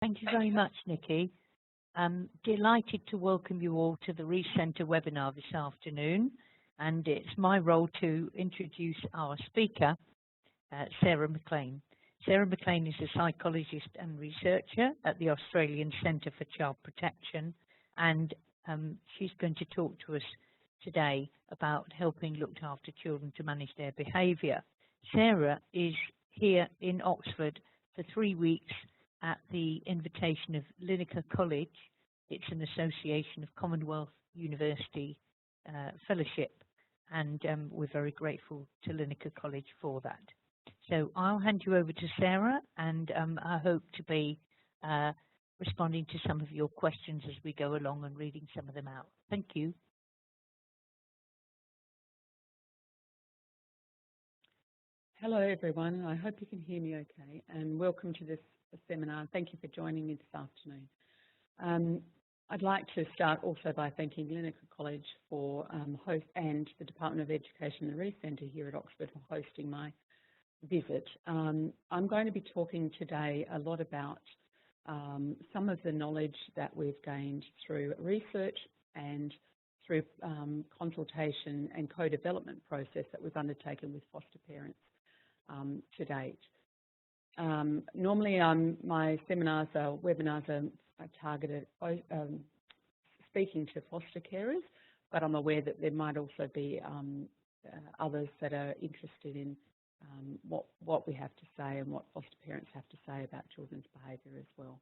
Thank you very much, Nikki. I'm delighted to welcome you all to the Rees Centre Webinar this afternoon, and it's my role to introduce our speaker, Sara McLean. Sara McLean is a psychologist and researcher at the Australian Centre for Child Protection, and she's going to talk to us today about helping look after children to manage their behaviour. Sara is here in Oxford for 3 weeks at the invitation of Lineker College. It's an association of Commonwealth University fellowship, and we're very grateful to Lineker College for that. So I'll hand you over to Sara, and I hope to be responding to some of your questions as we go along and reading some of them out. Thank you. Hello everyone, I hope you can hear me okay, and welcome to this seminar. Thank you for joining me this afternoon. I'd like to start also by thanking Lineker College for host and the Department of Education and the Rees Centre here at Oxford for hosting my visit. I'm going to be talking today a lot about some of the knowledge that we've gained through research and through consultation and co-development process that we've undertaken with foster parents to date. Normally my seminars or webinars are targeted speaking to foster carers, but I'm aware that there might also be others that are interested in what we have to say and what foster parents have to say about children's behaviour as well.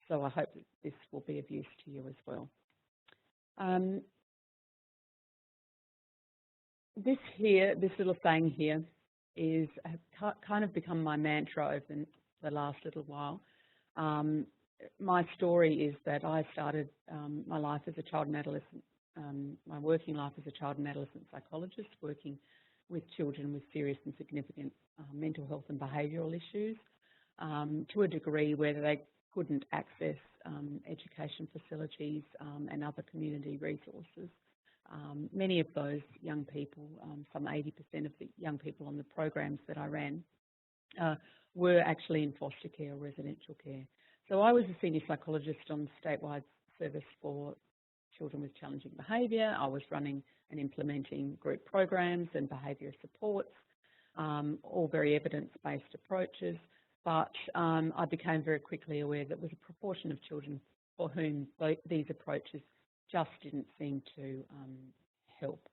So I hope that this will be of use to you as well. This little saying here has kind of become my mantra over the last little while. My story is that I started my life as a child and adolescent, my working life as a child and adolescent psychologist, working with children with serious and significant mental health and behavioural issues to a degree where they couldn't access education facilities and other community resources. Many of those young people, some 80% of the young people on the programs that I ran, were actually in foster care or residential care. So I was a senior psychologist on the statewide service for children with challenging behaviour. I was running and implementing group programs and behaviour supports, all very evidence-based approaches, but I became very quickly aware that there was a proportion of children for whom these approaches just didn't seem to help.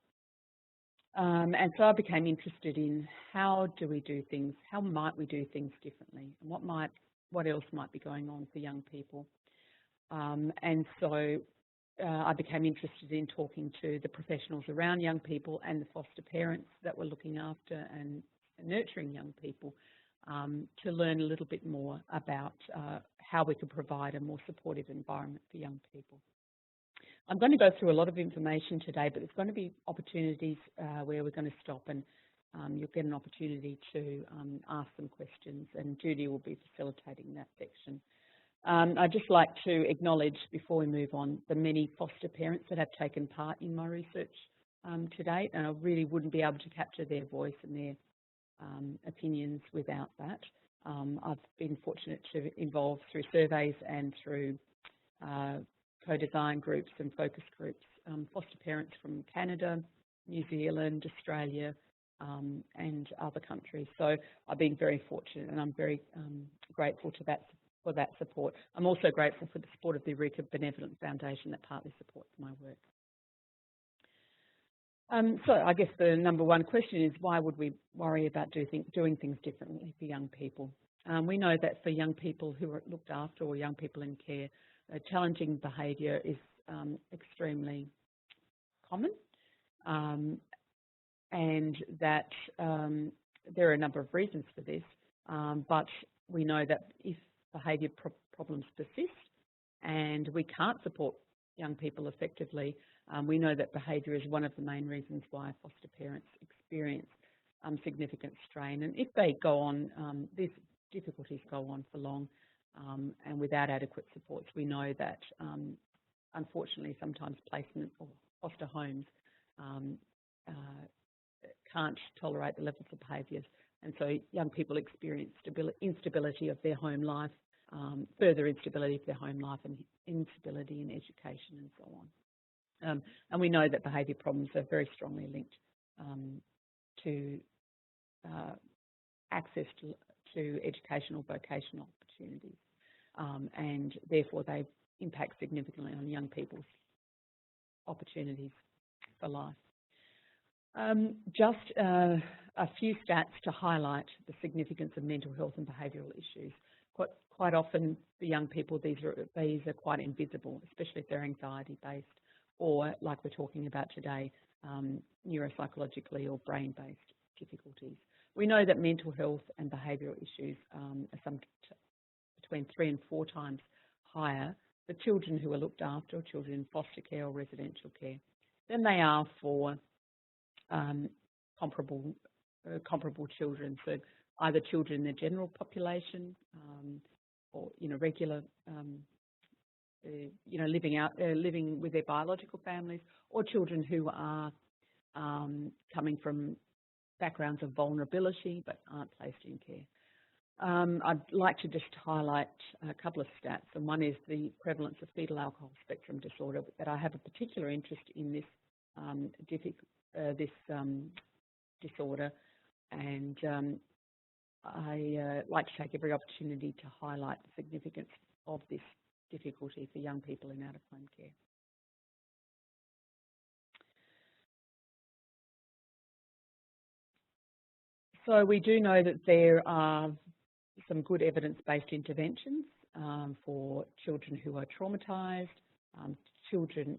And so I became interested in how do we do things, how might we do things differently, and what else might be going on for young people. And so I became interested in talking to the professionals around young people and the foster parents that were looking after and nurturing young people to learn a little bit more about how we could provide a more supportive environment for young people. I'm going to go through a lot of information today, but there's going to be opportunities where we're going to stop and you'll get an opportunity to ask some questions, and Judy will be facilitating that section. I'd just like to acknowledge, before we move on, the many foster parents that have taken part in my research to date, and I really wouldn't be able to capture their voice and their opinions without that. I've been fortunate to involve through surveys and through co-design groups and focus groups, foster parents from Canada, New Zealand, Australia, and other countries. So I've been very fortunate, and I'm very grateful for that support. I'm also grateful for the support of the Eureka Benevolent Foundation that partly supports my work. So I guess the number one question is, why would we worry about doing things differently for young people? We know that for young people who are looked after or young people in care, challenging behaviour is extremely common, and that there are a number of reasons for this, but we know that if behaviour problems persist and we can't support young people effectively, we know that behaviour is one of the main reasons why foster parents experience significant strain. And if they go on, these difficulties go on for long, and without adequate supports, we know that unfortunately sometimes placement or foster homes can't tolerate the levels of behaviours, and so young people experience instability of their home life, further instability of their home life and instability in education and so on. And we know that behaviour problems are very strongly linked to access to educational vocational opportunities, and therefore they impact significantly on young people's opportunities for life. Just a few stats to highlight the significance of mental health and behavioural issues. Quite often for young people these are quite invisible, especially if they're anxiety-based or, like we're talking about today, neuropsychologically or brain-based difficulties. We know that mental health and behavioural issues are between 3 and 4 times higher for children who are looked after, or children in foster care or residential care, than they are for comparable children. So either children in the general population, or regular, living with their biological families, or children who are coming from backgrounds of vulnerability but aren't placed in care. I'd like to just highlight a couple of stats, and one is the prevalence of fetal alcohol spectrum disorder, that I have a particular interest in this disorder, and I like to take every opportunity to highlight the significance of this difficulty for young people in out-of-home care. So we do know that there are some good evidence-based interventions for children who are traumatised,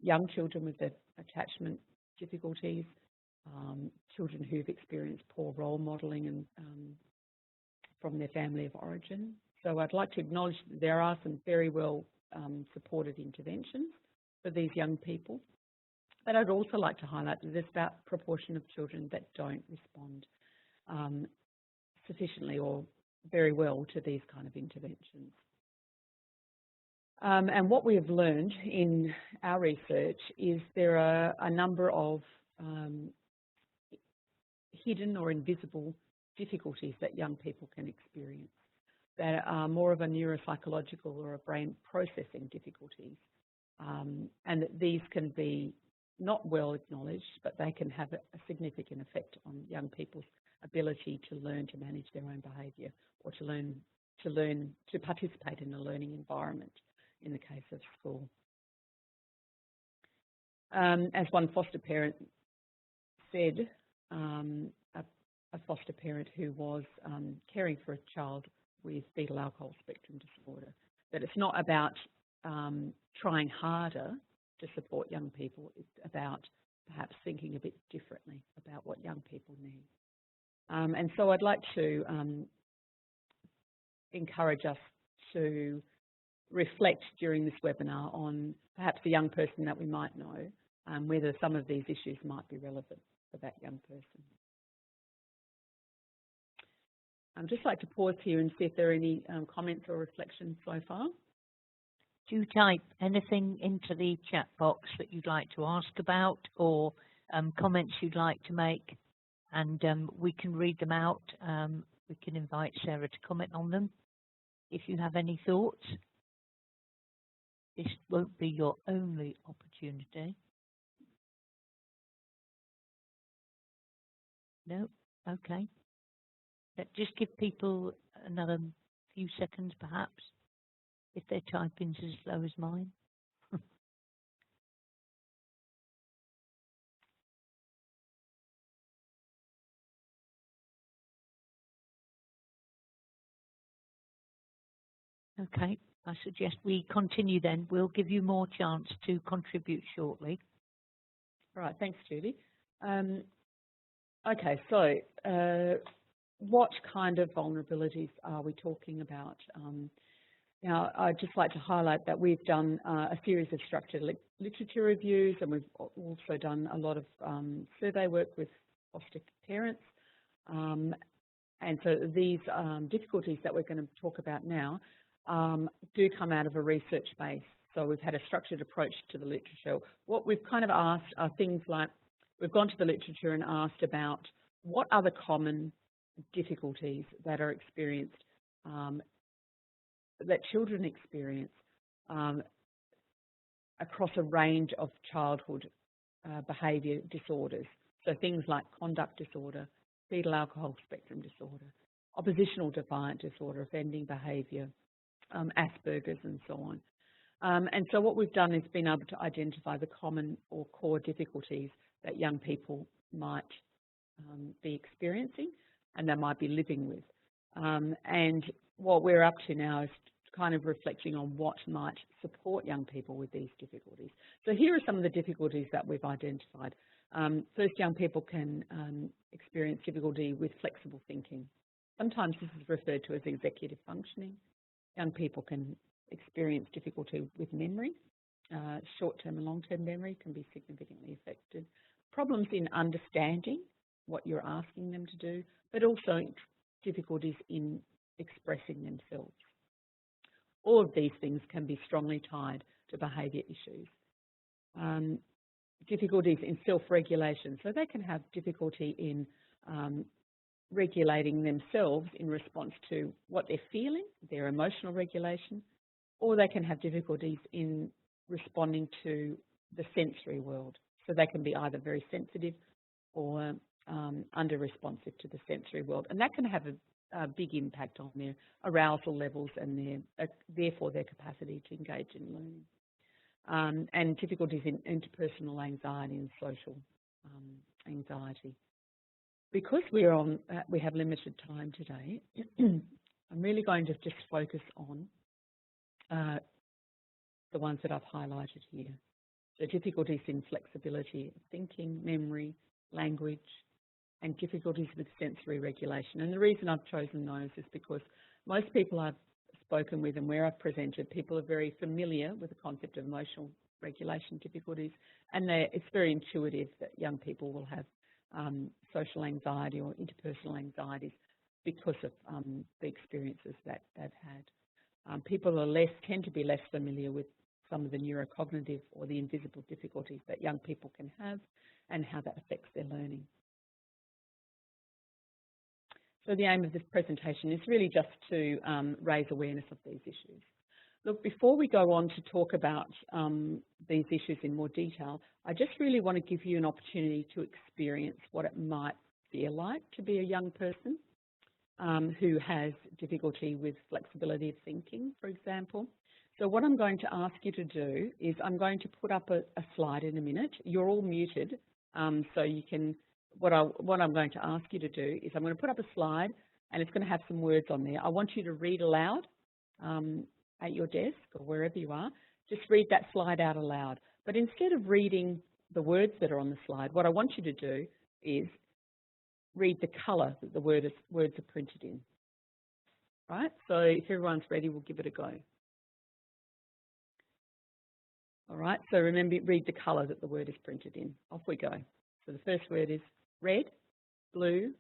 young children with attachment difficulties, children who've experienced poor role modelling and from their family of origin. So I'd like to acknowledge that there are some very well supported interventions for these young people, but I'd also like to highlight that there's about a proportion of children that don't respond sufficiently or very well to these kind of interventions. And what we have learned in our research is there are a number of hidden or invisible difficulties that young people can experience that are more of a neuropsychological or a brain processing difficulties, and that these can be not well acknowledged, but they can have a significant effect on young people's ability to learn to manage their own behaviour, or to participate in a learning environment in the case of school. As one foster parent said, a foster parent who was caring for a child with fetal alcohol spectrum disorder, that it's not about trying harder to support young people, it's about perhaps thinking a bit differently about what young people need. And so I'd like to encourage us to reflect during this webinar on perhaps a young person that we might know, whether some of these issues might be relevant for that young person. I'd just like to pause here and see if there are any comments or reflections so far. Do type anything into the chat box that you'd like to ask about, or comments you'd like to make, and we can read them out. We can invite Sarah to comment on them if you have any thoughts. This won't be your only opportunity. No? Okay. Just give people another few seconds, perhaps, if their typing's as slow as mine. Okay, I suggest we continue then. We'll give you more chance to contribute shortly. Right, thanks, Judy. Okay, so what kind of vulnerabilities are we talking about? Now, I'd just like to highlight that we've done a series of structured literature reviews, and we've also done a lot of survey work with foster parents. And so these difficulties that we're going to talk about now do come out of a research base. So we've had a structured approach to the literature. What we've kind of asked are things like, we've gone to the literature and asked about what are the common difficulties that are experienced that children experience across a range of childhood behaviour disorders. So things like conduct disorder, fetal alcohol spectrum disorder, oppositional defiant disorder, offending behaviour, Asperger's and so on. And so what we've done is been able to identify the common or core difficulties that young people might be experiencing and they might be living with. And what we're up to now is kind of reflecting on what might support young people with these difficulties. So here are some of the difficulties that we've identified. First, young people can experience difficulty with flexible thinking. Sometimes this is referred to as executive functioning. Young people can experience difficulty with memory. Short-term and long-term memory can be significantly affected. Problems in understanding what you're asking them to do, but also difficulties in expressing themselves. All of these things can be strongly tied to behaviour issues. Difficulties in self-regulation. So they can have difficulty in regulating themselves in response to what they're feeling, their emotional regulation, or they can have difficulties in responding to the sensory world. So they can be either very sensitive or under-responsive to the sensory world. And that can have a big impact on their arousal levels and therefore their capacity to engage in learning. And difficulties in interpersonal anxiety and social anxiety. Because we have limited time today, I'm really going to just focus on the ones that I've highlighted here. So difficulties in flexibility of thinking, memory, language, and difficulties with sensory regulation. And the reason I've chosen those is because most people I've spoken with and where I've presented, people are very familiar with the concept of emotional regulation difficulties, and it's very intuitive that young people will have social anxiety or interpersonal anxieties because of the experiences that they've had. People tend to be less familiar with some of the neurocognitive or the invisible difficulties that young people can have and how that affects their learning. So the aim of this presentation is really just to raise awareness of these issues. Look, before we go on to talk about these issues in more detail, I just really want to give you an opportunity to experience what it might feel like to be a young person who has difficulty with flexibility of thinking, for example. So what I'm going to ask you to do is I'm going to put up a slide in a minute. You're all muted, so you can. What I'm going to ask you to do is I'm going to put up a slide and it's going to have some words on there. I want you to read aloud at your desk or wherever you are. Just read that slide out aloud. But instead of reading the words that are on the slide, what I want you to do is read the colour that the words are printed in. Right? So if everyone's ready, we'll give it a go. All right, so remember, read the colour that the word is printed in. Off we go. So the first word is red, blue,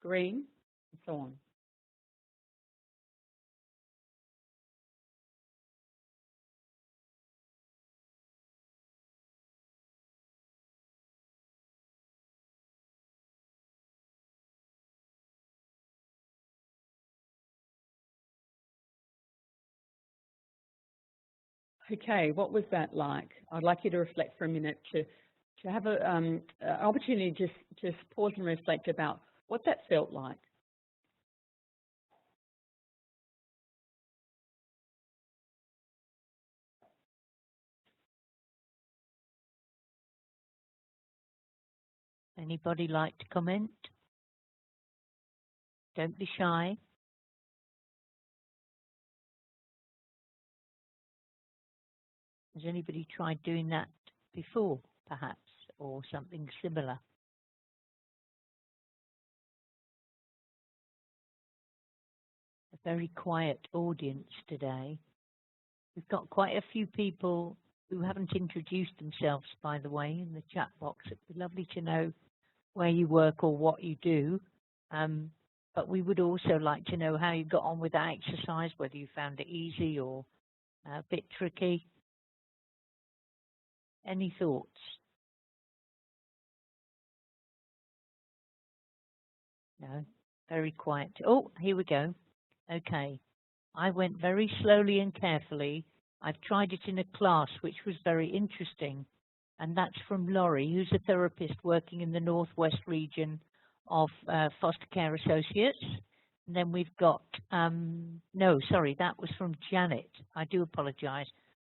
green, and so on. Okay, what was that like? I'd like you to reflect for a minute to have an opportunity to just pause and reflect about what that felt like. Anybody like to comment? Don't be shy. Has anybody tried doing that before, perhaps, or something similar? A very quiet audience today. We've got quite a few people who haven't introduced themselves, by the way, in the chat box. It'd be lovely to know where you work or what you do. But we would also like to know how you got on with that exercise, whether you found it easy or a bit tricky. Any thoughts? No, very quiet. Oh, here we go. Okay. I went very slowly and carefully. I've tried it in a class, which was very interesting. And that's from Laurie, who's a therapist working in the Northwest region of Foster Care Associates. And then we've got, no, sorry, that was from Janet. I do apologise.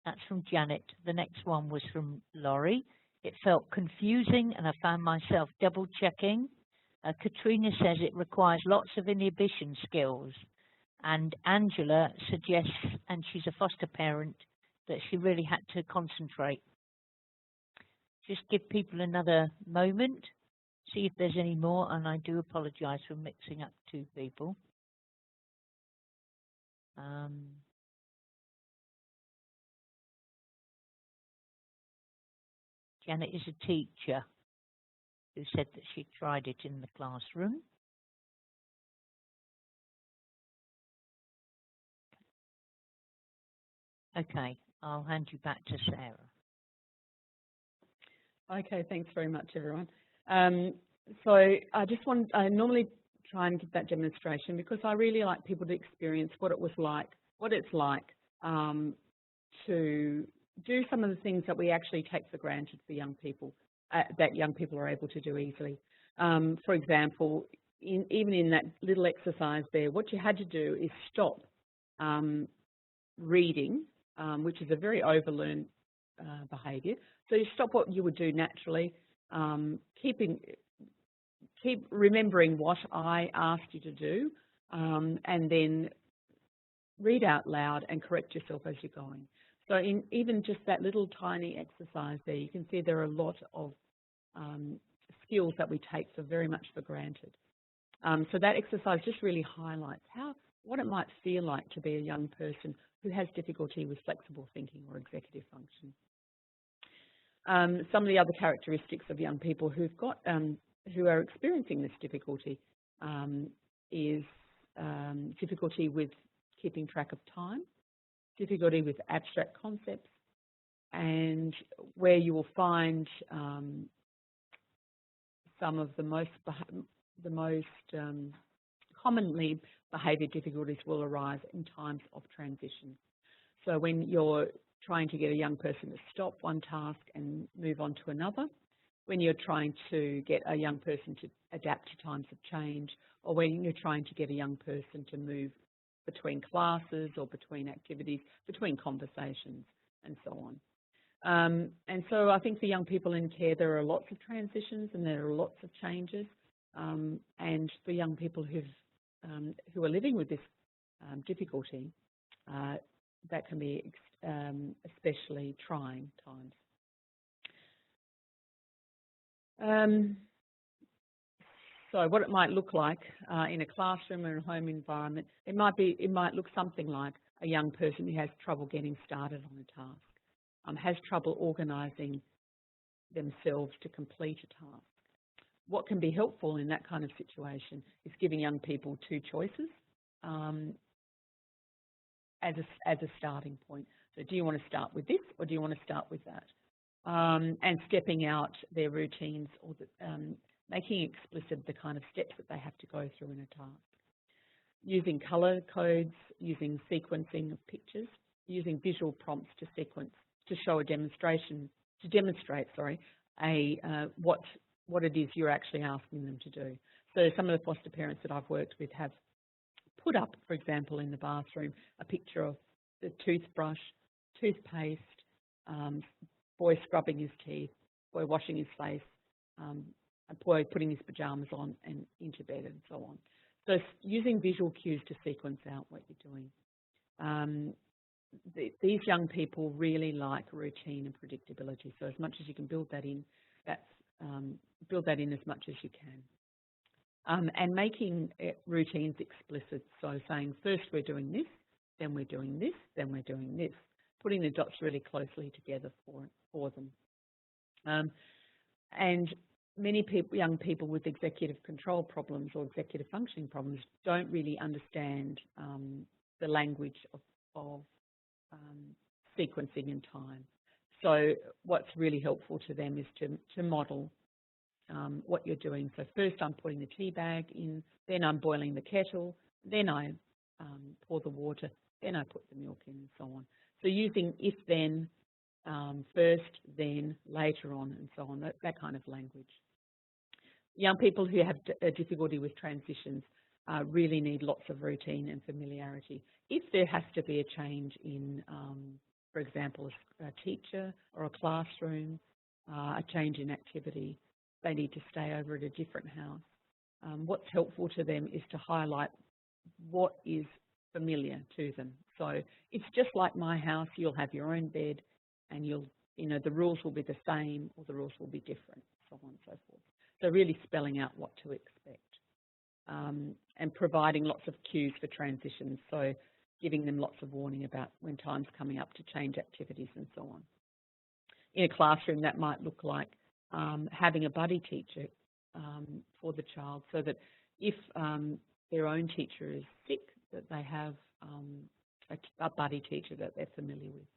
That's from Janet. The next one was from Laurie. It felt confusing and I found myself double checking. Katrina says it requires lots of inhibition skills. And Angela suggests, and she's a foster parent, that she really had to concentrate. Just give people another moment, see if there's any more, and I do apologise for mixing up two people. Janet is a teacher who said that she tried it in the classroom. Okay, I'll hand you back to Sarah. Okay, thanks very much, everyone. So I normally try and give that demonstration because I really like people to experience what it's like to do some of the things that we actually take for granted for young people, that young people are able to do easily. For example, even in that little exercise there, what you had to do is stop reading, which is a very overlearned behaviour. So you stop what you would do naturally, keep remembering what I asked you to do, and then read out loud and correct yourself as you're going. So in even just that little tiny exercise there, you can see there are a lot of skills that we take very much for granted. So that exercise just really highlights what it might feel like to be a young person who has difficulty with flexible thinking or executive function. Some of the other characteristics of young people who are experiencing this difficulty is difficulty with keeping track of time, difficulty with abstract concepts, and where you will find some of the most commonly behaviour difficulties will arise in times of transition. So when you're trying to get a young person to stop one task and move on to another, when you're trying to get a young person to adapt to times of change, or when you're trying to get a young person to move between classes or between activities, between conversations, and so on. And so I think for young people in care, there are lots of transitions and there are lots of changes. And for young people who are living with this difficulty, that can be especially trying times. So what it might look like in a classroom or a home environment, it might look something like a young person who has trouble getting started on a task, has trouble organising themselves to complete a task. What can be helpful in that kind of situation is giving young people two choices as a starting point. So do you want to start with this or do you want to start with that? And stepping out their routines or making explicit the kind of steps that they have to go through in a task. Using colour codes, using sequencing of pictures, using visual prompts to demonstrate what it is you're actually asking them to do. So some of the foster parents that I've worked with have put up, for example, in the bathroom, a picture of the toothbrush, toothpaste, boy scrubbing his teeth, boy washing his face, a boy putting his pajamas on and into bed and so on. So using visual cues to sequence out what you're doing. These young people really like routine and predictability. So as much as you can build that in, build that in as much as you can. And making routines explicit. So saying first we're doing this, then we're doing this, then we're doing this. Putting the dots really closely together for them. And many young people with executive control problems or executive functioning problems don't really understand the language of sequencing and time. So what's really helpful to them is to model what you're doing. So first I'm putting the tea bag in, then I'm boiling the kettle, then I pour the water, then I put the milk in, and so on. So using if, then, first, then, later on, and so on, that kind of language. Young people who have difficulty with transitions really need lots of routine and familiarity. If there has to be a change in, for example, a teacher or a classroom, a change in activity, they need to stay over at a different house. What's helpful to them is to highlight what is familiar to them. So it's just like my house, you'll have your own bed and the rules will be the same or the rules will be different, so on and so forth. So really spelling out what to expect and providing lots of cues for transitions, so giving them lots of warning about when time's coming up to change activities and so on. In a classroom, that might look like having a buddy teacher for the child, so that if their own teacher is sick, that they have a buddy teacher that they're familiar with.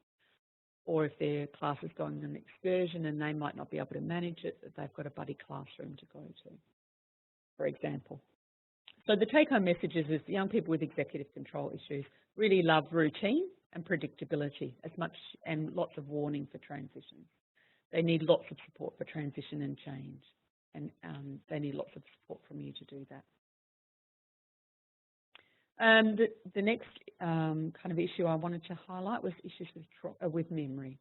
Or if their class is going on an excursion and they might not be able to manage it, that they've got a buddy classroom to go to, for example. So the take-home message is young people with executive control issues really love routine and predictability as much, and lots of warning for transitions. They need lots of support for transition and change, and they need lots of support from you to do that. The next kind of issue I wanted to highlight was issues with memory.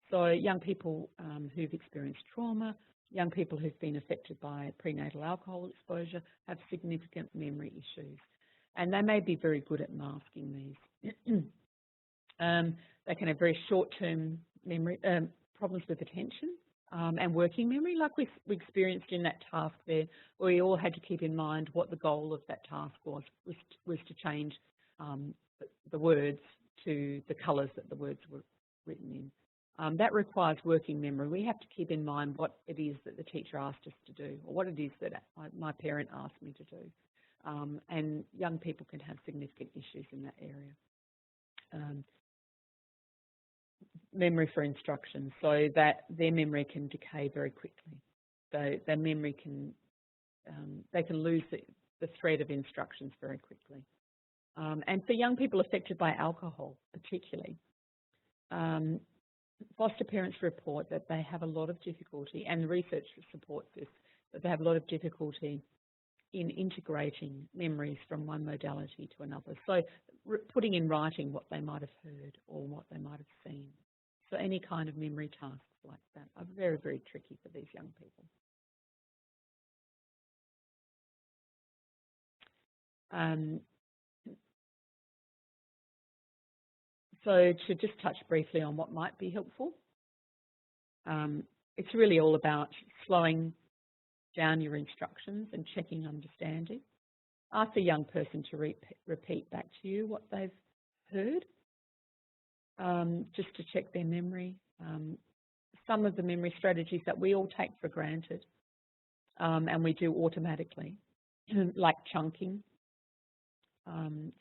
So young people who've experienced trauma, young people who've been affected by prenatal alcohol exposure have significant memory issues, and they may be very good at masking these. They can have very short-term memory problems with attention and working memory, like we experienced in that task there, where we all had to keep in mind what the goal of that task was to change the words to the colours that the words were written in. That requires working memory. We have to keep in mind what it is that the teacher asked us to do, or what it is that my parent asked me to do. And young people can have significant issues in that area. Memory for instructions, so that their memory can decay very quickly. So their memory can, they can lose the thread of instructions very quickly. And for young people affected by alcohol particularly, foster parents report that they have a lot of difficulty, and the research supports this, that they have a lot of difficulty in integrating memories from one modality to another. So putting in writing what they might have heard or what they might have seen. So any kind of memory tasks like that are very, very tricky for these young people. So to just touch briefly on what might be helpful, it's really all about slowing down your instructions and checking understanding. Ask the young person to repeat back to you what they've heard, just to check their memory. Some of the memory strategies that we all take for granted and we do automatically, like chunking.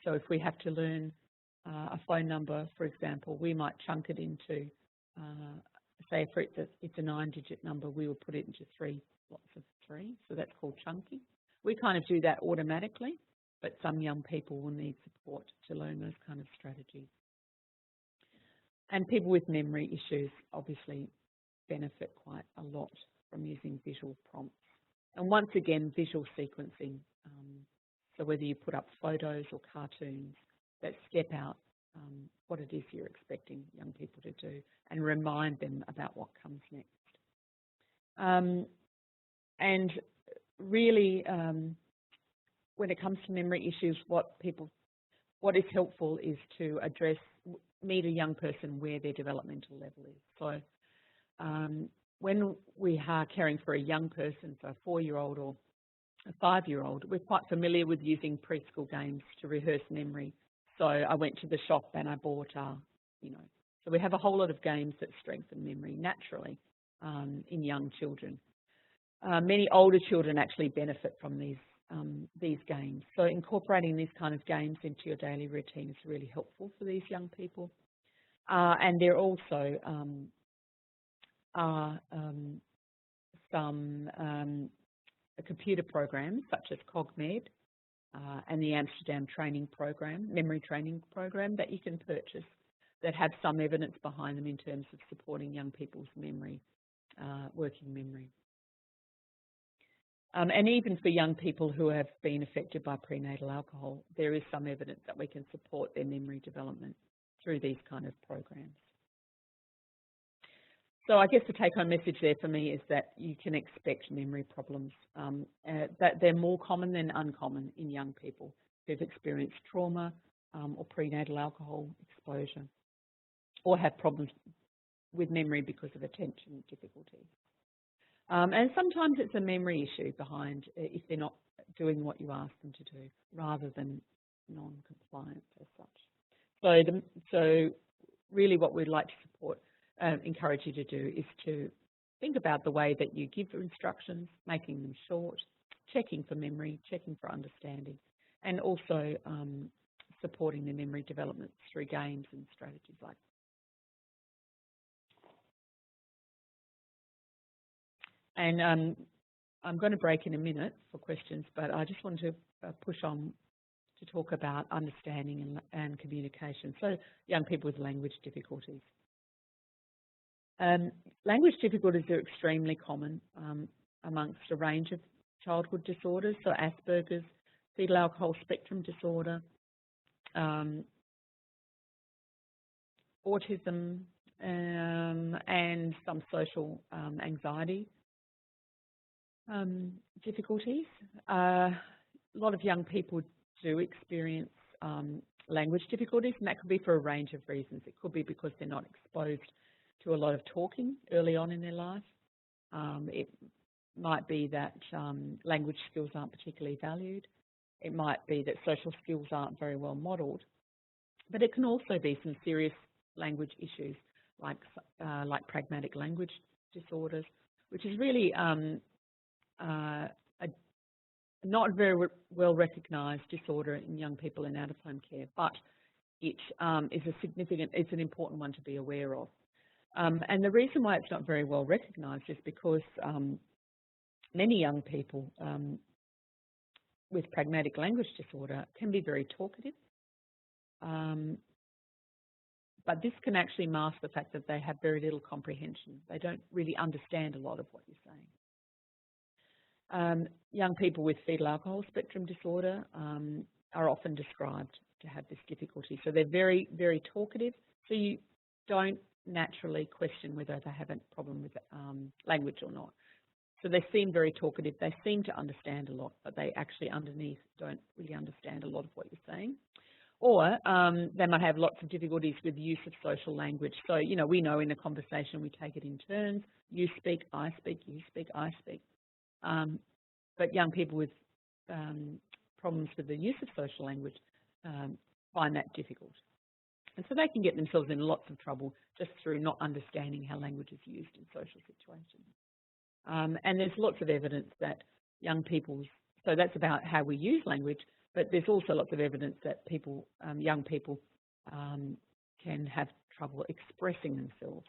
So if we have to learn a phone number, for example, we might chunk it into, say if it's a 9-digit number, we will put it into 3 lots of 3, so that's called chunking. We kind of do that automatically, but some young people will need support to learn those kind of strategies. And people with memory issues obviously benefit quite a lot from using visual prompts. And once again, visual sequencing, so whether you put up photos or cartoons that step out what it is you're expecting young people to do and remind them about what comes next. And really, when it comes to memory issues, what is helpful is to meet a young person where their developmental level is. So when we are caring for a young person, so a 4-year-old or a 5-year-old, we're quite familiar with using preschool games to rehearse memory. So I went to the shop and I bought, so we have a whole lot of games that strengthen memory naturally in young children. Many older children actually benefit from these games. So incorporating these kind of games into your daily routine is really helpful for these young people. And there also are some computer programs such as CogMed and the Amsterdam training program, memory training program that you can purchase that have some evidence behind them in terms of supporting young people's memory, working memory. And even for young people who have been affected by prenatal alcohol, there is some evidence that we can support their memory development through these kind of programs. So I guess the take-home message there for me is that you can expect memory problems, that they're more common than uncommon in young people who've experienced trauma or prenatal alcohol exposure, or have problems with memory because of attention difficulties. And sometimes it's a memory issue behind if they're not doing what you ask them to do, rather than non-compliance as such. So really what we'd like to support, encourage you to do is to think about the way that you give instructions, making them short, checking for memory, checking for understanding, and also supporting their memory development through games and strategies like that. And I'm going to break in a minute for questions, but I just want to push on to talk about understanding and communication. So young people with language difficulties. Language difficulties are extremely common amongst a range of childhood disorders, so Asperger's, fetal alcohol spectrum disorder, autism, and some social anxiety difficulties. A lot of young people do experience language difficulties, and that could be for a range of reasons. It could be because they're not exposed to a lot of talking early on in their life. It might be that language skills aren't particularly valued. It might be that social skills aren't very well modelled. But it can also be some serious language issues like pragmatic language disorders, which is really a not very well recognised disorder in young people in out-of-home care, but it is it's an important one to be aware of. And the reason why it's not very well recognised is because many young people with pragmatic language disorder can be very talkative, but this can actually mask the fact that they have very little comprehension. They don't really understand a lot of what you're saying. Young people with fetal alcohol spectrum disorder are often described to have this difficulty. So they're very, very talkative, so you don't naturally question whether they have a problem with language or not. So they seem very talkative, they seem to understand a lot, but they actually underneath don't really understand a lot of what you're saying. Or they might have lots of difficulties with use of social language. So, you know, we know in a conversation we take it in turns. You speak, I speak, you speak, I speak. But young people with problems with the use of social language find that difficult. And so they can get themselves in lots of trouble just through not understanding how language is used in social situations. And there's lots of evidence that young people's, so that's about how we use language, but there's also lots of evidence that people, young people can have trouble expressing themselves.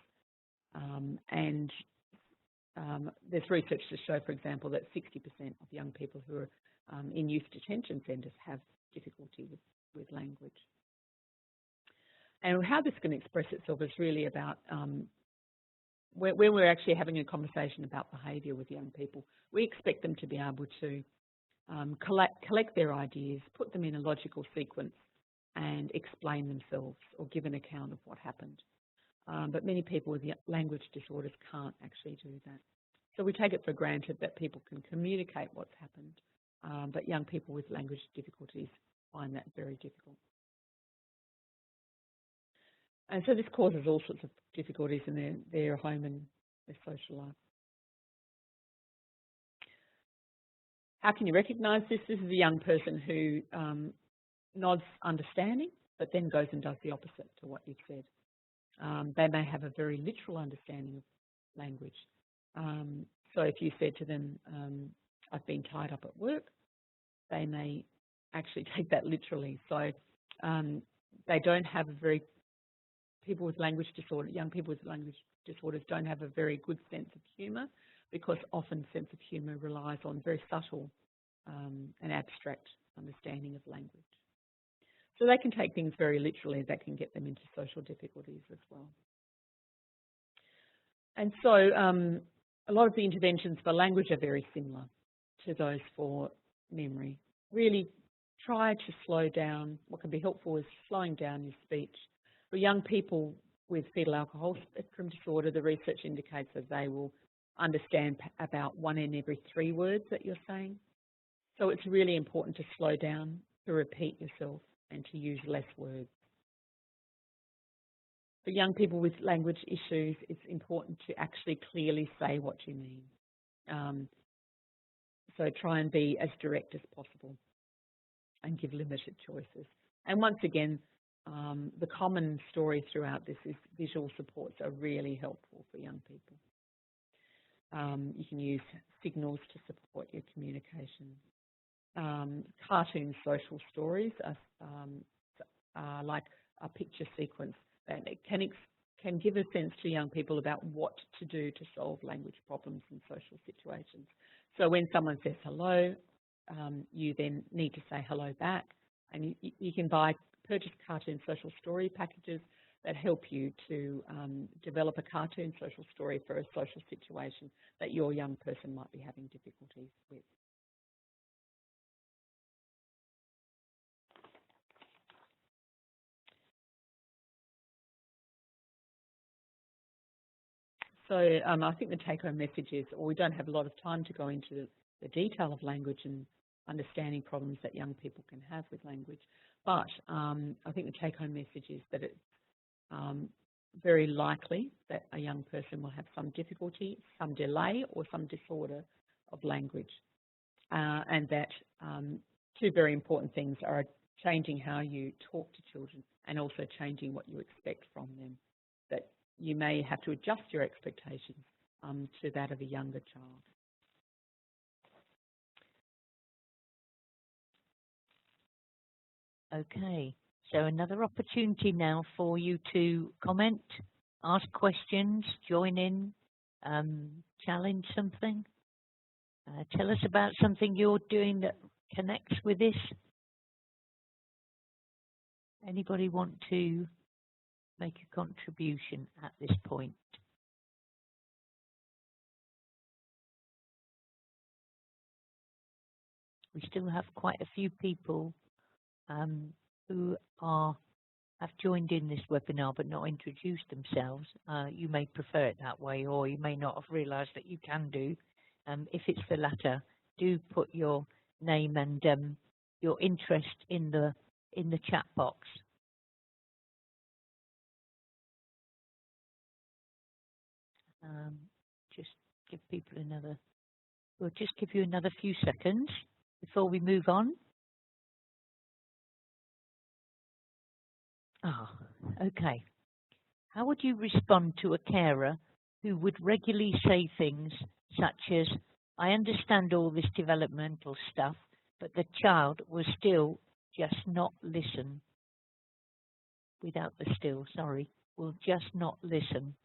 There's research to show, for example, that 60% of young people who are in youth detention centres have difficulty with language. And how this can express itself is really about when we're actually having a conversation about behaviour with young people, we expect them to be able to collect their ideas, put them in a logical sequence and explain themselves or give an account of what happened. But many people with language disorders can't actually do that. So we take it for granted that people can communicate what's happened, but young people with language difficulties find that very difficult. And so this causes all sorts of difficulties in their home and their social life. How can you recognise this? This is a young person who nods understanding, but then goes and does the opposite to what you've said. They may have a very literal understanding of language. So if you said to them, I've been tied up at work, they may actually take that literally. So they don't have a very, people with language disorder, young people with language disorders don't have a very good sense of humour, because often sense of humour relies on very subtle and abstract understanding of language. So they can take things very literally. That can get them into social difficulties as well. And so a lot of the interventions for language are very similar to those for memory. Really try to slow down. What can be helpful is slowing down your speech. For young people with fetal alcohol spectrum disorder, the research indicates that they will understand about 1 in every 3 words that you're saying. So it's really important to slow down, to repeat yourself, and to use less words. For young people with language issues, it's important to actually clearly say what you mean. So try and be as direct as possible and give limited choices. And once again, the common story throughout this is visual supports are really helpful for young people. You can use signals to support your communication. Cartoon social stories are like a picture sequence that can give a sense to young people about what to do to solve language problems in social situations. So when someone says hello, you then need to say hello back, and you can purchase cartoon social story packages that help you to develop a cartoon social story for a social situation that your young person might be having difficulties with. So I think the take-home message is, or we don't have a lot of time to go into the detail of language and understanding problems that young people can have with language, but I think the take-home message is that it's very likely that a young person will have some difficulty, some delay, or some disorder of language, and that 2 very important things are changing how you talk to children and also changing what you expect from them. That you may have to adjust your expectations to that of a younger child. Okay, so another opportunity now for you to comment, ask questions, join in, challenge something. Tell us about something you're doing that connects with this. Anybody want to make a contribution at this point? We still have quite a few people who have joined in this webinar but not introduced themselves. You may prefer it that way, or you may not have realised that you can do. If it's the latter, do put your name and your interest in the chat box. Just give people another. We'll just give you another few seconds before we move on. Okay. How would you respond to a carer who would regularly say things such as, "I understand all this developmental stuff, but the child will still just not listen." Without the still, sorry, will just not listen.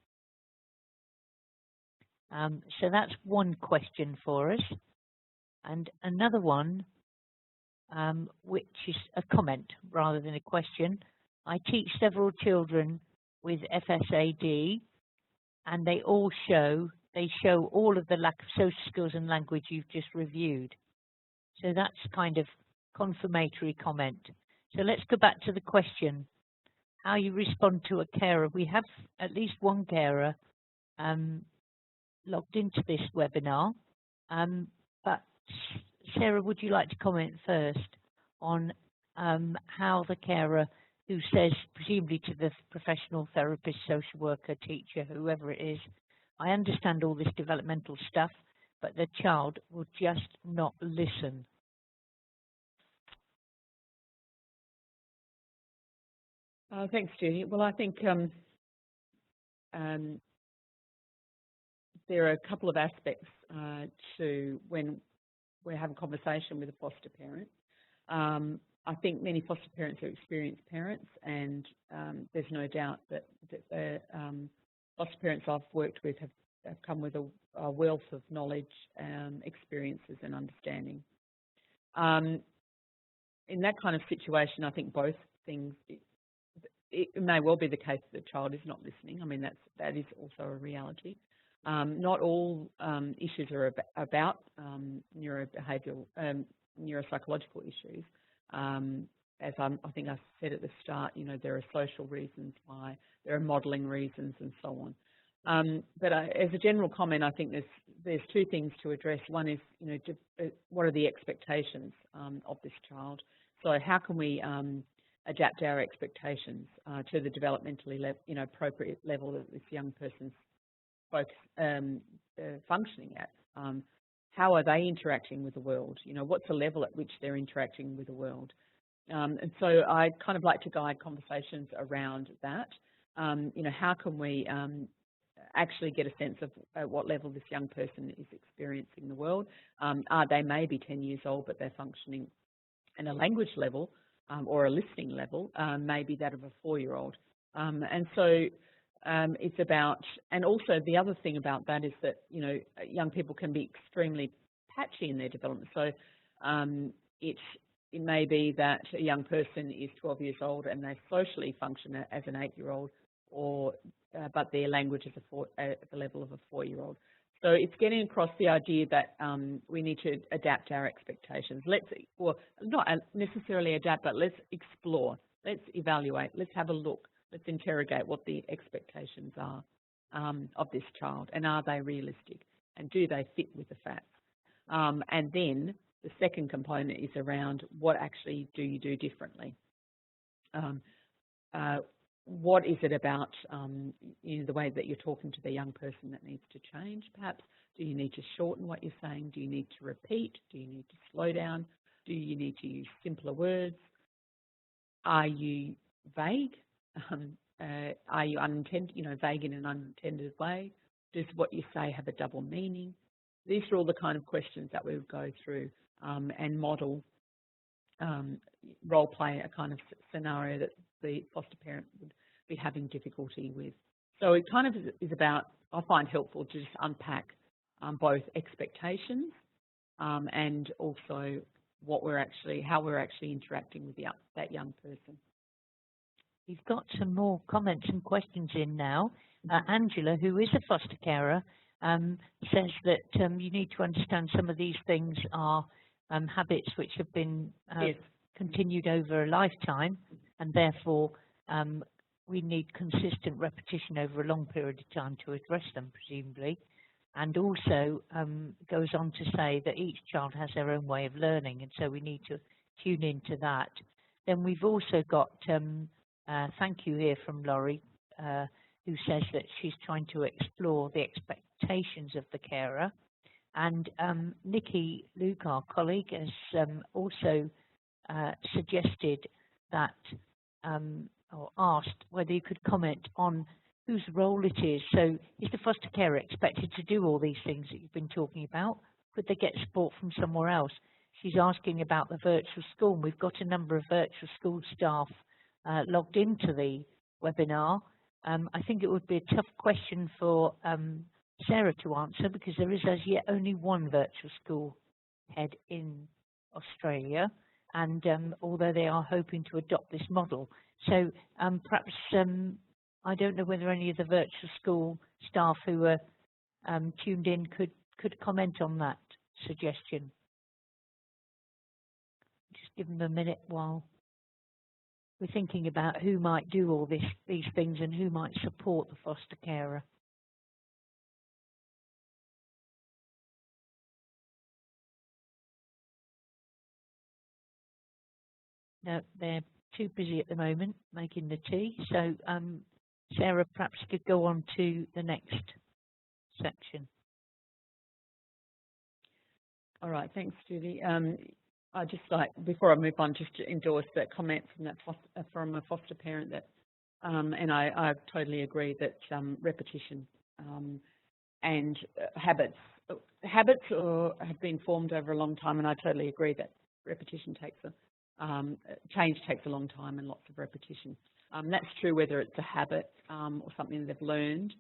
So that's one question for us. And another one, which is a comment rather than a question. I teach several children with FSAD, and they show all of the lack of social skills and language you've just reviewed. So that's kind of confirmatory comment. So let's go back to the question, how you respond to a carer. We have at least one carer logged into this webinar, but Sarah, would you like to comment first on how the carer who says, presumably to the professional therapist, social worker, teacher, whoever it is, "I understand all this developmental stuff, but the child will just not listen"? Thanks, Judy. Well, I think there are a couple of aspects to when we have a conversation with a foster parent. I think many foster parents are experienced parents, and there's no doubt that the foster parents I've worked with have come with a wealth of knowledge, experiences and understanding. in that kind of situation, I think both things. It may well be the case that the child is not listening. I mean, that is also a reality. Not all issues are about neurobehavioural, neuropsychological issues. As I think I said at the start, there are social reasons why, there are modelling reasons, and so on. But as a general comment, I think there's two things to address. One is, what are the expectations of this child? So how can we adapt our expectations to the developmentally appropriate level that this young person's functioning at? How are they interacting with the world? What's the level at which they're interacting with the world? And so I kind of like to guide conversations around that. How can we actually get a sense of at what level this young person is experiencing the world? They may be 10 years old, but they're functioning in a language level or a listening level, maybe that of a 4-year-old. And so it's about, and also the other thing about that is that, young people can be extremely patchy in their development. So it may be that a young person is 12 years old and they socially function as an 8-year-old, but their language is at the level of a 4-year-old. So it's getting across the idea that we need to adapt our expectations. Not necessarily adapt, but let's explore, let's evaluate, let's have a look, let's interrogate what the expectations are of this child, and are they realistic, and do they fit with the facts? And then the second component is around what actually do you do differently? What is it about the way that you're talking to the young person that needs to change, perhaps? Do you need to shorten what you're saying? Do you need to repeat? Do you need to slow down? Do you need to use simpler words? Are you vague? Are you vague in an unintended way? Does what you say have a double meaning? These are all the kind of questions that we would go through and model, role play a kind of scenario that the foster parent would be having difficulty with. So it kind of is about, I find helpful to just unpack both expectations and also how we're actually interacting with that young person. We've got some more comments and questions in now. Angela, who is a foster carer, says that you need to understand some of these things are habits which have been continued over a lifetime, and therefore we need consistent repetition over a long period of time to address them, presumably. And also goes on to say that each child has their own way of learning, and so we need to tune into that. Then we've also got thank you here from Laurie, who says that she's trying to explore the expectations of the carer. And Nikki Luke, our colleague, has also suggested that, or asked whether you could comment on whose role it is. So is the foster carer expected to do all these things that you've been talking about? Could they get support from somewhere else? She's asking about the virtual school. We've got a number of virtual school staff logged into the webinar. I think it would be a tough question for Sarah to answer, because there is as yet only one virtual school head in Australia, and although they are hoping to adopt this model. So perhaps I don't know whether any of the virtual school staff who are tuned in could comment on that suggestion. Just give them a minute while we're thinking about who might do all these things and who might support the foster carer. No, they're too busy at the moment making the tea. So Sarah, perhaps you could go on to the next section. All right, thanks, Judy. I just like, before I move on, just to endorse that comment from a foster parent that, and I totally agree that repetition and habits have been formed over a long time, and I totally agree that repetition change takes a long time and lots of repetition. That's true whether it's a habit or something they've learned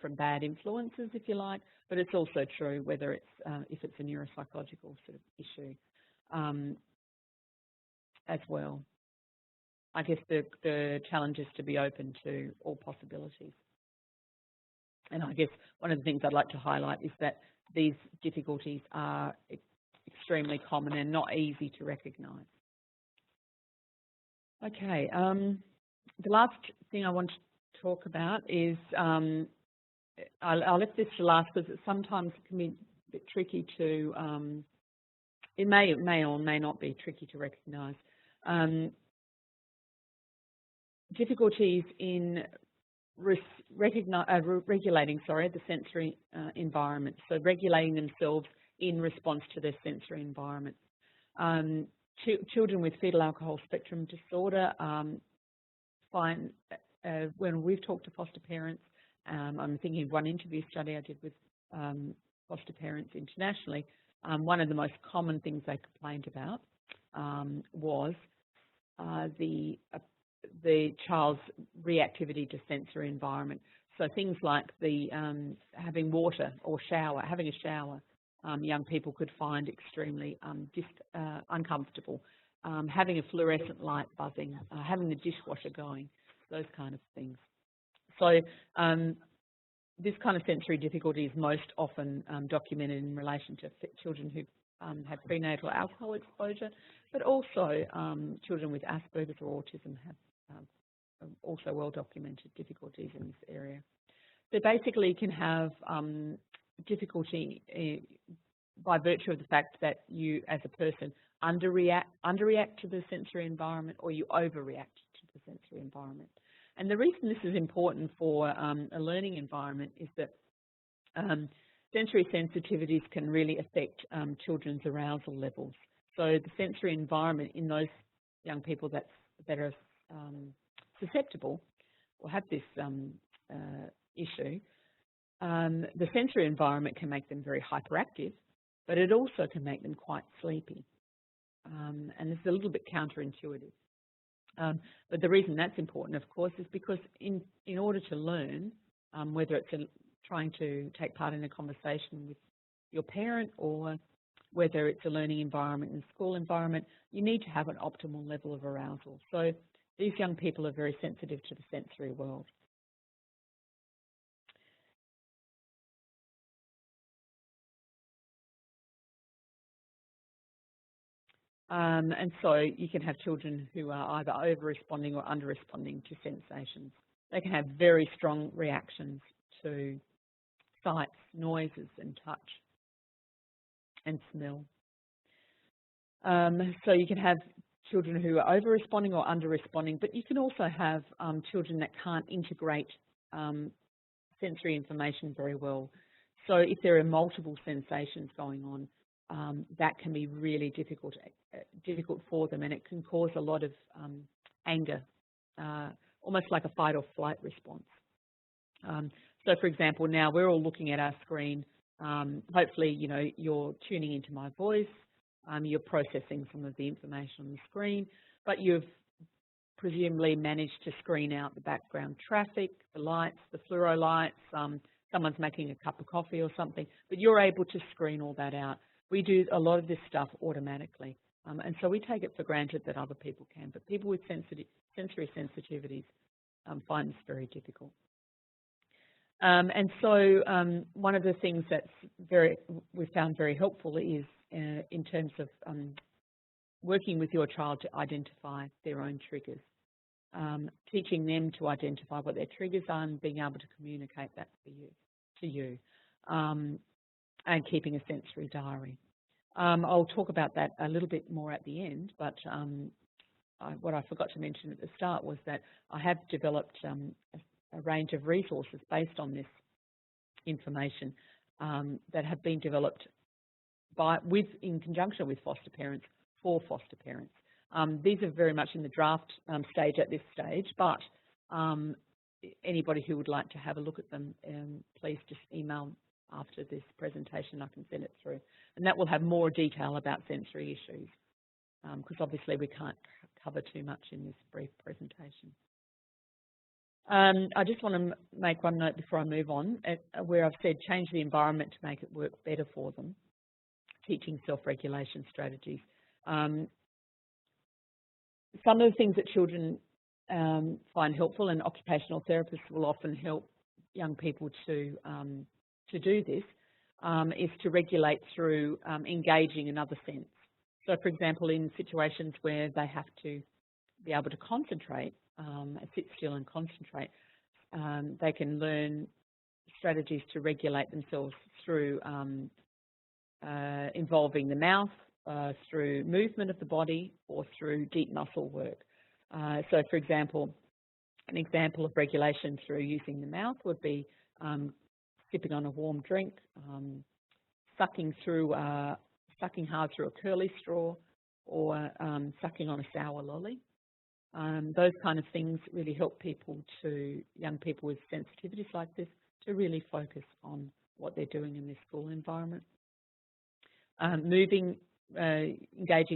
from bad influences, if you like, but it's also true whether it's if it's a neuropsychological sort of issue. as well. I guess the challenge is to be open to all possibilities. And I guess one of the things I'd like to highlight is that these difficulties are extremely common and not easy to recognise. Okay, the last thing I want to talk about is, I'll let this to last because it sometimes can be a bit tricky to, it may or may not be tricky to recognise. Difficulties in regulating the sensory environment, so regulating themselves in response to their sensory environment. Children with fetal alcohol spectrum disorder find, when we've talked to foster parents, I'm thinking of one interview study I did with foster parents internationally, one of the most common things they complained about was the child's reactivity to sensory environment. So things like the having water or having a shower, young people could find extremely uncomfortable. Having a fluorescent light buzzing, having the dishwasher going, those kind of things. So this kind of sensory difficulty is most often documented in relation to children who have prenatal alcohol exposure, but also children with Asperger's or autism have also well-documented difficulties in this area. So basically you can have difficulty by virtue of the fact that you, as a person, underreact to the sensory environment, or you overreact to the sensory environment. And the reason this is important for a learning environment is that sensory sensitivities can really affect children's arousal levels. So the sensory environment in those young people that are susceptible or have this issue, the sensory environment can make them very hyperactive, but it also can make them quite sleepy. And this is a little bit counterintuitive. But the reason that's important, of course, is because in order to learn, whether it's trying to take part in a conversation with your parent or whether it's a learning environment and school environment, you need to have an optimal level of arousal. So these young people are very sensitive to the sensory world. And so you can have children who are either over-responding or under-responding to sensations. They can have very strong reactions to sights, noises and touch and smell. So you can have children who are over-responding or under-responding, but you can also have children that can't integrate sensory information very well. So if there are multiple sensations going on, that can be really difficult for them, and it can cause a lot of anger, almost like a fight or flight response. So for example, now we're all looking at our screen. Hopefully, you know, you're tuning into my voice, you're processing some of the information on the screen, but you've presumably managed to screen out the background traffic, the lights, the fluoro lights, someone's making a cup of coffee or something, but you're able to screen all that out. We do a lot of this stuff automatically, and so we take it for granted that other people can, but people with sensory sensitivities find this very difficult. And so one of the things that's we found very helpful is in terms of working with your child to identify their own triggers, teaching them to identify what their triggers are and being able to communicate that to you. And keeping a sensory diary. I'll talk about that a little bit more at the end, but what I forgot to mention at the start was that I have developed a range of resources based on this information that have been developed in conjunction with foster parents for foster parents. These are very much in the draft stage at this stage, but anybody who would like to have a look at them, please just email after this presentation. I can send it through, and that will have more detail about sensory issues, because obviously we can't cover too much in this brief presentation. I just want to make one note before I move on, where I've said change the environment to make it work better for them, teaching self-regulation strategies. some of the things that children find helpful, and occupational therapists will often help young people to do this, is to regulate through engaging in other sense. So, for example, in situations where they have to be able to concentrate, sit still and concentrate, they can learn strategies to regulate themselves through involving the mouth, through movement of the body, or through deep muscle work. So, for example, an example of regulation through using the mouth would be sipping on a warm drink, sucking hard through a curly straw, or sucking on a sour lolly. Those kind of things really help young people with sensitivities like this, to really focus on what they're doing in their school environment. Engaging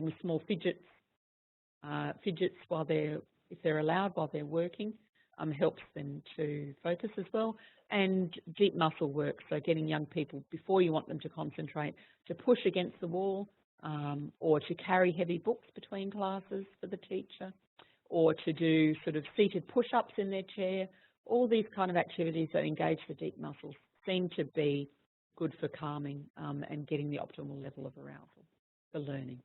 with small fidgets if they're allowed while they're working, helps them to focus as well. And deep muscle work, so getting young people, before you want them to concentrate, to push against the wall, or to carry heavy books between classes for the teacher, or to do sort of seated push-ups in their chair. All these kind of activities that engage the deep muscles seem to be good for calming and getting the optimal level of arousal for learning.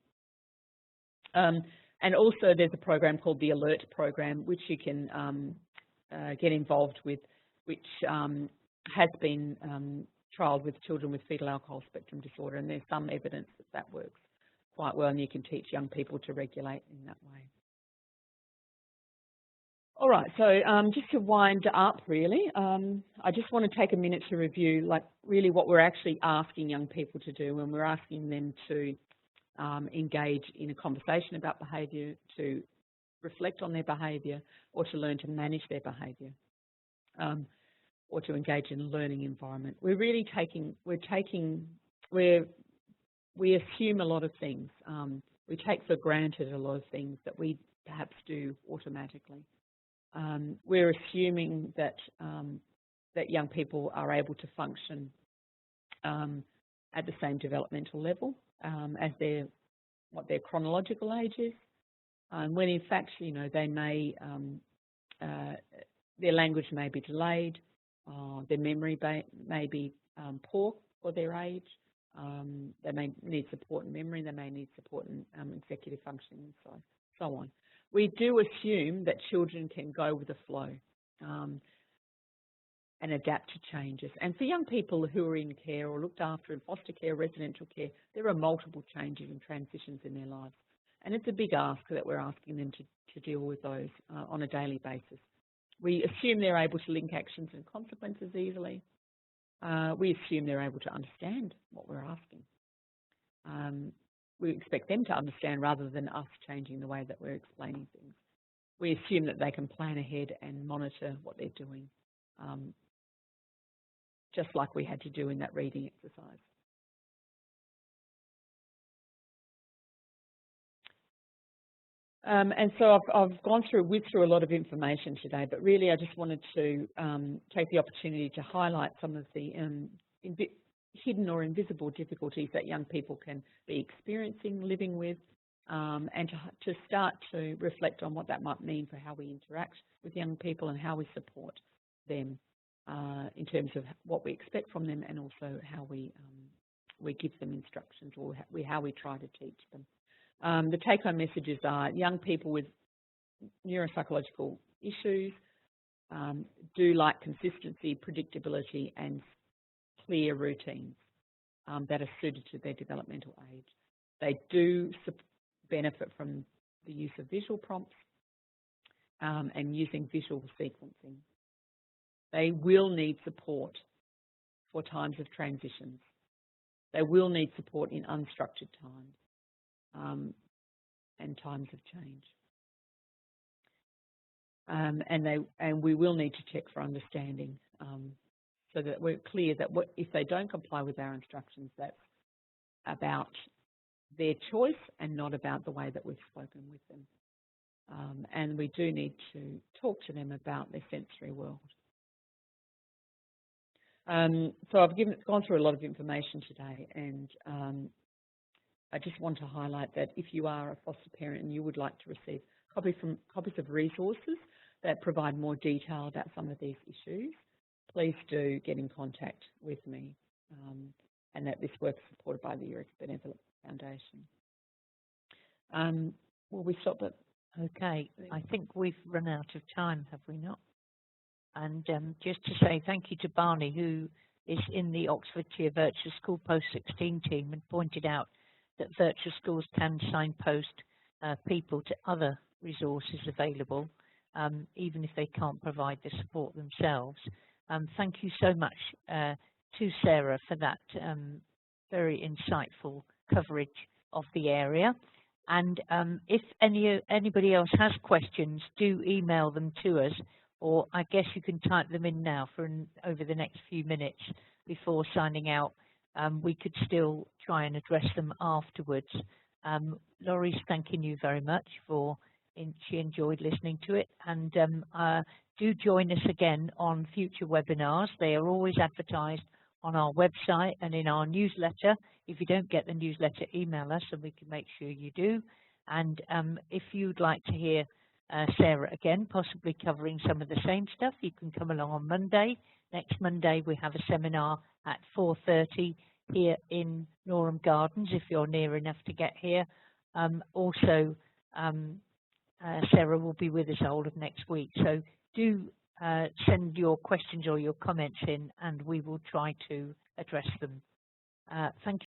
And also there's a program called the Alert program, which you can get involved with, which has been trialled with children with fetal alcohol spectrum disorder, and there's some evidence that that works quite well, and you can teach young people to regulate in that way. All right, so just to wind up really, I just want to take a minute to review really what we're actually asking young people to do when we're asking them to engage in a conversation about behaviour, to reflect on their behaviour, or to learn to manage their behaviour, or to engage in a learning environment. We're really we assume a lot of things. We take for granted a lot of things that we perhaps do automatically. We're assuming that that young people are able to function at the same developmental level as what their chronological age is, when in fact, they may their language may be delayed, their memory may be poor for their age. They may need support in memory. They may need support in executive functioning, and so on. We do assume that children can go with the flow and adapt to changes. And for young people who are in care or looked after in foster care, residential care, there are multiple changes and transitions in their lives. And it's a big ask that we're asking them to deal with those on a daily basis. We assume they're able to link actions and consequences easily. We assume they're able to understand what we're asking. We expect them to understand rather than us changing the way that we're explaining things. We assume that they can plan ahead and monitor what they're doing, just like we had to do in that reading exercise. And so I've gone whizzed through a lot of information today, but really I just wanted to take the opportunity to highlight some of the hidden or invisible difficulties that young people can be experiencing, living with, and to start to reflect on what that might mean for how we interact with young people and how we support them in terms of what we expect from them, and also how we give them instructions, or how we try to teach them. The take-home messages are young people with neuropsychological issues do like consistency, predictability, and clear routines that are suited to their developmental age. They do benefit from the use of visual prompts and using visual sequencing. They will need support for times of transitions. They will need support in unstructured times and times of change. And we will need to check for understanding so that we're clear that if they don't comply with our instructions, that's about their choice and not about the way that we've spoken with them. And we do need to talk to them about their sensory world. So I've gone through a lot of information today, and I just want to highlight that if you are a foster parent and you would like to receive copies of resources that provide more detail about some of these issues, please do get in contact with me, and that this work is supported by the Eureka Benevolent Foundation. Will we stop it? Okay, I think we've run out of time, have we not? And just to say thank you to Barney, who is in the Oxfordshire Virtual School Post-16 team, and pointed out that virtual schools can signpost people to other resources available, even if they can't provide the support themselves. Thank you so much to Sarah for that very insightful coverage of the area. And if anybody else has questions, do email them to us, or I guess you can type them in now for over the next few minutes before signing out. We could still try and address them afterwards. Laurie's thanking you very much for, she enjoyed listening to it, and do join us again on future webinars. They are always advertised on our website and in our newsletter. If you don't get the newsletter, email us and we can make sure you do. And if you'd like to hear Sarah again, possibly covering some of the same stuff, you can come along on Monday. Next Monday we have a seminar at 4:30 here in Norham Gardens, if you're near enough to get here. Also, Sarah will be with us all of next week. So do send your questions or your comments in, and we will try to address them. Thank you.